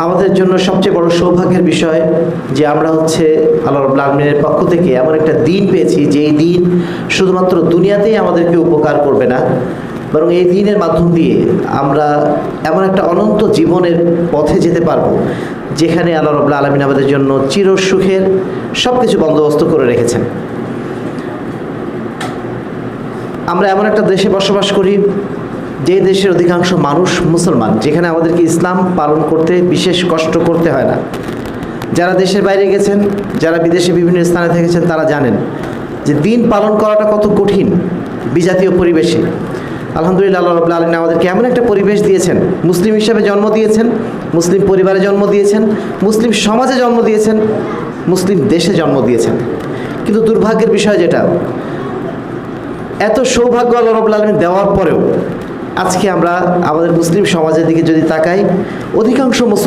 আমাদের জন্য সবচেয়ে বড় সৌভাগ্যের বিষয় যে আমরা আল্লাহ রাব্বুল আলামিনের পক্ষ থেকে এমন একটা দিন পেয়েছি, যে এই দিন শুধুমাত্র দুনিয়াতেই আমাদেরকে উপকার করবে না, বরং এই দিনের মাধ্যম দিয়ে আমরা এমন একটা অনন্ত জীবনের পথে যেতে পারবো, যেখানে আল্লাহ রাব্বুল আলামিন আমাদের জন্য চিরসুখের সব কিছু বন্দোবস্ত করে রেখেছেন। আমরা এমন একটা দেশে বসবাস করি যে দেশের অধিকাংশ মানুষ মুসলমান, যেখানে আমাদেরকে ইসলাম পালন করতে বিশেষ কষ্ট করতে হয় না। যারা দেশের বাইরে গেছেন, যারা বিদেশে বিভিন্ন স্থানে থেকেছেন, তারা জানেন যে দিন পালন করাটা কত কঠিন বিজাতীয় পরিবেশে। আলহামদুলিল্লাহ, আল্লাহ রাব্বুল আলামিন আমাদেরকে এমন একটা পরিবেশ দিয়েছেন, মুসলিম হিসাবে জন্ম দিয়েছেন, মুসলিম পরিবারে জন্ম দিয়েছেন, মুসলিম সমাজে জন্ম দিয়েছেন, মুসলিম দেশে জন্ম দিয়েছেন। কিন্তু দুর্ভাগ্যের বিষয় যেটা, এত সৌভাগ্য আল্লাহ রাব্বুল আলামিন দেওয়ার পরেও আজকে আমরা আমাদের মুসলিম সমাজের দিকে যদি তাকাই, অধিকাংশ